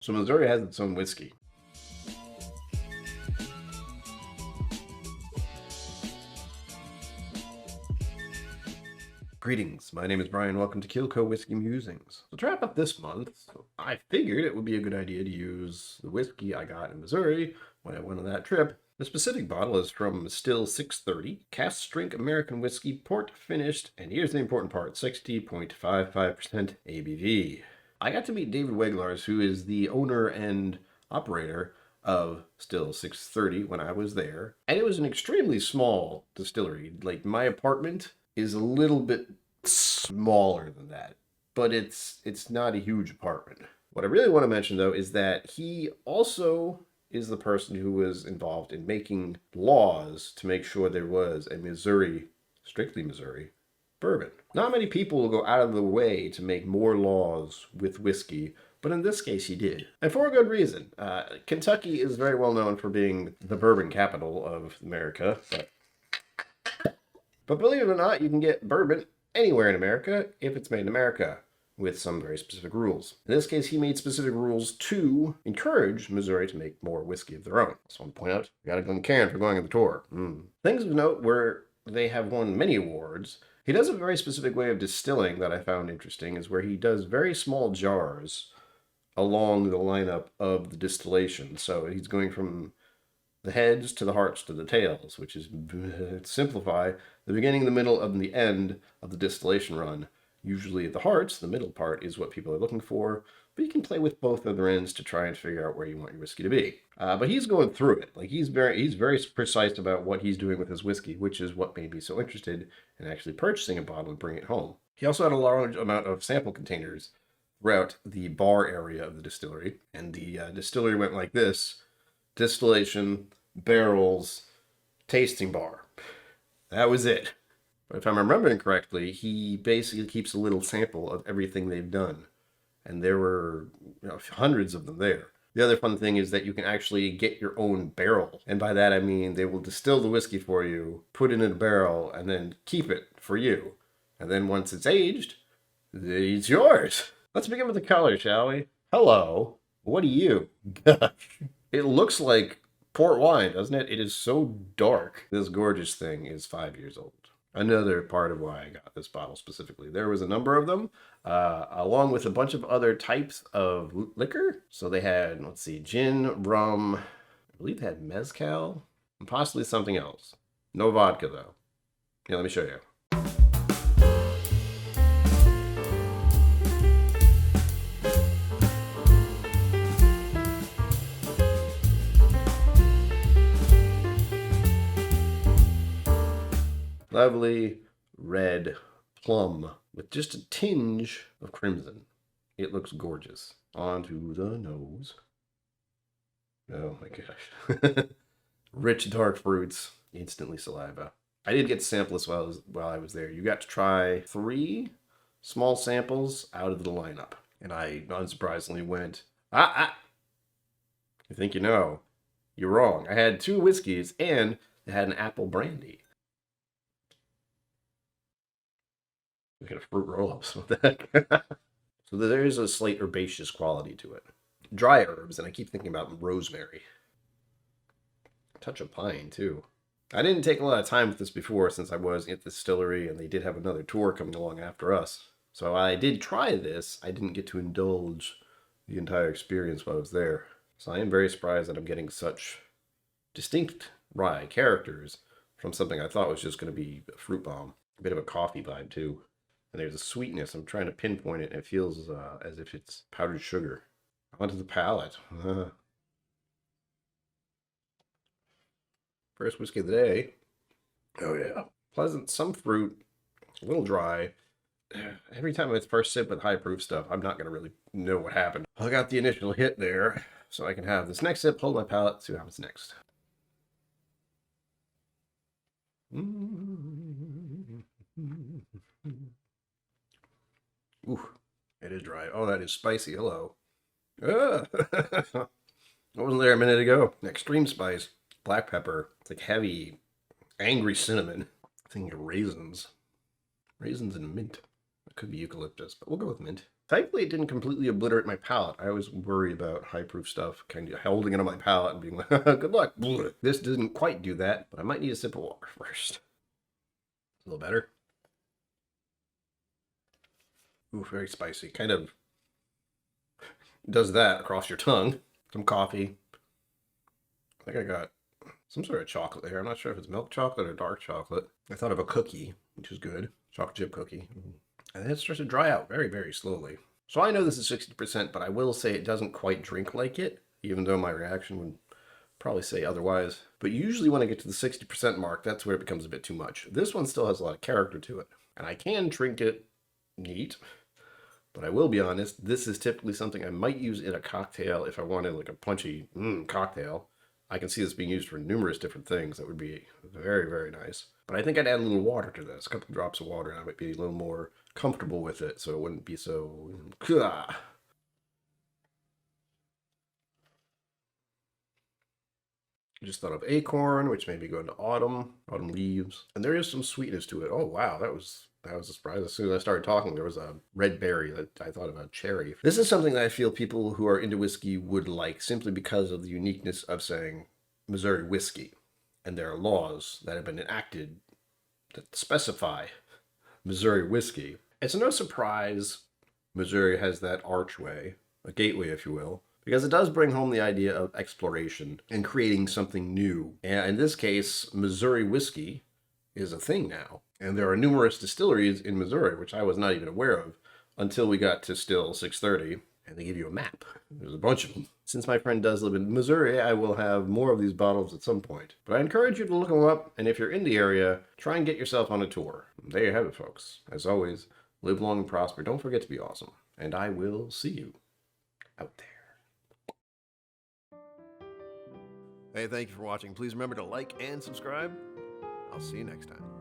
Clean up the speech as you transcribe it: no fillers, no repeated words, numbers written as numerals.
So Missouri has its own whiskey. Greetings, my name is Brian. Welcome to KillCo Whiskey Musings. So to wrap up this month, I figured it would be a good idea to use the whiskey I got in Missouri when I went on that trip. The specific bottle is from Still 630, cask strength American whiskey, port finished, and here's the important part, 60.55% ABV. I got to meet David Weglars, who is the owner and operator of Still 630 when I was there. And it was an extremely small distillery. Like, my apartment is a little bit smaller than that, but it's not a huge apartment. What I really want to mention, though, is that he also is the person who was involved in making laws to make sure there was a Missouri, strictly Missouri, bourbon. Not many people will go out of the way to make more laws with whiskey, but in this case he did. And for a good reason. Kentucky is very well known for being the bourbon capital of America, but believe it or not, you can get bourbon anywhere in America if it's made in America, with some very specific rules. In this case, he made specific rules to encourage Missouri to make more whiskey of their own. So I want to point out, we got a Glencairn for going on the tour. Things of note where they have won many awards. He does a very specific way of distilling that I found interesting, is where he does very small jars along the lineup of the distillation. So he's going from the heads to the hearts to the tails, which is, to simplify, the beginning, the middle, and the end of the distillation run. Usually at the hearts, the middle part is what people are looking for, but you can play with both other ends to try and figure out where you want your whiskey to be. But he's going through it. Like, he's very precise about what he's doing with his whiskey, which is what made me so interested in actually purchasing a bottle and bringing it home. He also had a large amount of sample containers throughout the bar area of the distillery, and the distillery went like this: distillation, barrels, tasting bar. That was it. But if I'm remembering correctly, he basically keeps a little sample of everything they've done. And there were hundreds of them there. The other fun thing is that you can actually get your own barrel. And by that I mean they will distill the whiskey for you, put it in a barrel, and then keep it for you. And then once it's aged, it's yours. Let's begin with the color, shall we? Hello. What are you? Gosh. It looks like port wine, doesn't it? It is so dark. This gorgeous thing is 5 years old. Another part of why I got this bottle specifically. There was a number of them, along with a bunch of other types of liquor. So they had, let's see, gin, rum, I believe they had mezcal, and possibly something else. No vodka, though. Yeah, let me show you. Lovely red plum with just a tinge of crimson. It looks gorgeous. Onto the nose. Oh my gosh. Rich dark fruits, instantly saliva. I did get to sample this while I was there. You got to try 3 small samples out of the lineup. And I unsurprisingly went, you think you know. You're wrong. I had 2 whiskeys and they had an apple brandy. Look at a fruit roll-ups with that. So there is a slight herbaceous quality to it. Dry herbs, and I keep thinking about rosemary. A touch of pine, too. I didn't take a lot of time with this before since I was at the distillery, and they did have another tour coming along after us. So I did try this. I didn't get to indulge the entire experience while I was there. So I am very surprised that I'm getting such distinct rye characters from something I thought was just going to be a fruit bomb. A bit of a coffee vibe, too. And there's a sweetness. I'm trying to pinpoint it, and it feels as if it's powdered sugar. Onto the palate. First whiskey of the day. Oh, yeah. Pleasant, some fruit, a little dry. Every time I first sip with high proof stuff, I'm not going to really know what happened. I got the initial hit there, so I can have this next sip, hold my palate, see what happens next. Ooh, it is dry. Oh, that is spicy. Hello. Ah. I wasn't there a minute ago. Extreme spice. Black pepper. It's like heavy, angry cinnamon. I think raisins. Raisins and mint. It could be eucalyptus, but we'll go with mint. Thankfully, it didn't completely obliterate my palate. I always worry about high-proof stuff, kind of holding it on my palate and being like, good luck. This didn't quite do that, but I might need a sip of water first. A little better. Ooh, very spicy. Kind of does that across your tongue. Some coffee. I think I got some sort of chocolate there. I'm not sure if it's milk chocolate or dark chocolate. I thought of a cookie, which is good. Chocolate chip cookie. And then it starts to dry out very, very slowly. So I know this is 60%, but I will say it doesn't quite drink like it, even though my reaction would probably say otherwise. But usually when I get to the 60% mark, that's where it becomes a bit too much. This one still has a lot of character to it. And I can drink it neat. But I will be honest, this is typically something I might use in a cocktail if I wanted like a punchy cocktail. I can see this being used for numerous different things. That would be very, very nice. But I think I'd add a little water to this, a couple drops of water, and I might be a little more comfortable with it, so it wouldn't be so... I just thought of acorn, which made me go into autumn leaves. And there is some sweetness to it. Oh, wow, that was a surprise. As soon as I started talking, there was a red berry that I thought of a cherry. This is something that I feel people who are into whiskey would like simply because of the uniqueness of saying Missouri whiskey. And there are laws that have been enacted that specify Missouri whiskey. It's no surprise Missouri has that archway, a gateway, if you will, because it does bring home the idea of exploration and creating something new. And in this case, Missouri whiskey is a thing now. And there are numerous distilleries in Missouri, which I was not even aware of until we got to Still 630, and they give you a map. There's a bunch of them. Since my friend does live in Missouri, I will have more of these bottles at some point. But I encourage you to look them up, and if you're in the area, try and get yourself on a tour. There you have it, folks. As always, live long and prosper. Don't forget to be awesome. And I will see you out there. Hey, thank you for watching. Please remember to like and subscribe. I'll see you next time.